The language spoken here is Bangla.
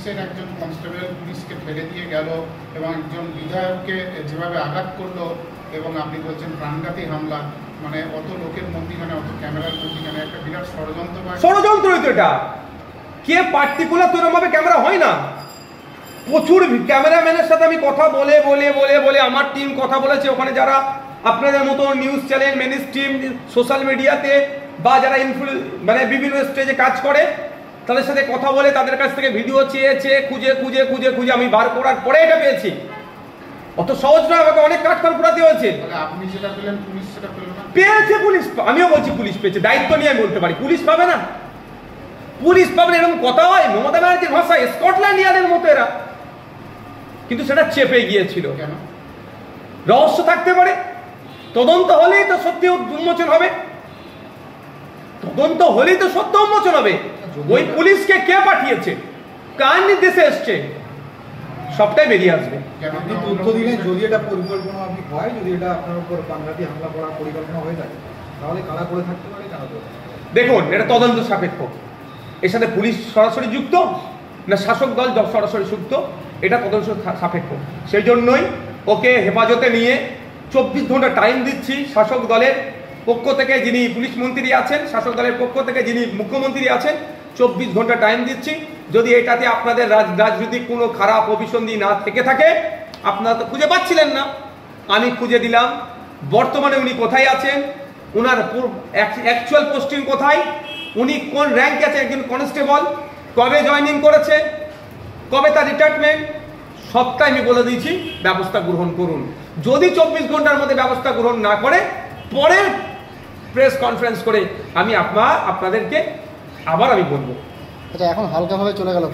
পুলিশের একজন কনস্টেবল পুলিশকে ফেলে দিয়ে গেল এবং একজন বিধায়ককে যেভাবে আঘাত করলো এবং আপনি বলছেন প্রাণঘাতী হামলা, মানে অত লোকের মধ্যিখানে, অত ক্যামেরার মধ্যিখানে একটা বিরাট ষড়যন্ত্র। ষড়যন্ত্রই তো এটা। কে পার্টিকুলার তো এরকমভাবে ক্যামেরা হয় না। প্রচুর ক্যামেরাম্যানের সাথে আমি কথা বলে বলে বলে বলে আমার টিম কথা বলেছে, ওখানে যারা আপনাদের মতো news channel mainstream social মিডিয়াতে বা যারা মানে বিভিন্ন স্টেজে কাজ করে তাদের সাথে কথা বলে তাদের কাছ থেকে ভিডিও চেয়েছে, খুঁজে খুঁজে খুঁজে খুঁজে আমি বার করার পরে এটা পেয়েছি। অত সহজ নয়, আমাকে অনেক কাঠখড় পোড়াতে হয়েছে। আপনি যেটা পেলেন পুলিশ সেটা পেল না? পেয়েছে পুলিশ, আমিও বলছি পুলিশ পেয়েছে, দায়িত্ব নিয়ে আমি বলতে পারি। পুলিশ পাবে না? পুলিশ পাবে না এরকম কথা হয়? মমতা ব্যানার্জির ভাষায় স্কটল্যান্ড ইয়ার্ডের মতো এরা। কিন্তু সেটা চেপে গিয়েছিল। কেন? রহস্য থাকতে পারে। তদন্ত হলেই তো সত্যি উন্মোচন হবে। তদন্ত হলেই তো সত্য উন্মোচন হবে। ওই পুলিশকে কে পাঠিয়েছে, কার নির্দেশে এসছে, সবটাই বেরিয়ে আসবে। আপনি তথ্য দিলেন যদি এটা পরিকল্পনা আপনি হয়, যদি এটা আপনার উপর প্রাণঘাতী হামলা করার পরিকল্পনা হয়ে থাকে তাহলে কারা করে থাকতে পারে, কারা করে? দেখুন, এটা তদন্ত সাপেক্ষ। এর সাথে পুলিশ সরাসরি যুক্ত না শাসক দল সরাসরি যুক্ত, এটা তদন্ত সাপেক্ষ। সেই জন্যই ওকে হেফাজতে নিয়ে 24 ঘন্টা টাইম দিচ্ছি। শাসক দলের পক্ষ থেকে যিনি পুলিশ মন্ত্রী আছেন, শাসক দলের পক্ষ থেকে যিনি মুখ্যমন্ত্রী আছেন, 24 ঘন্টা টাইম দিচ্ছি। যদি এটাতে আপনাদের রাজনৈতিক কোনো খারাপ অভিসন্ধি না থেকে থাকে, আপনারা তো খুঁজে পাচ্ছিলেন না, আমি খুঁজে দিলাম। বর্তমানে উনি কোথায় আছেন, ওনার অ্যাকচুয়াল পোস্টিং কোথায়, উনি কোন র্যাঙ্কে আছে, একজন কনস্টেবল, কবে জয়েনিং করেছে, কবে তার রিটায়ারমেন্ট, সবটাই আমি বলে দিয়েছি। ব্যবস্থা গ্রহণ করুন। যদি 24 ঘন্টার মধ্যে ব্যবস্থা গ্রহণ না করে, পরের প্রেস কনফারেন্স করে আমি আপনাদেরকে আবার আমি বলবো। আচ্ছা, এখন হালকাভাবে চলে গেল।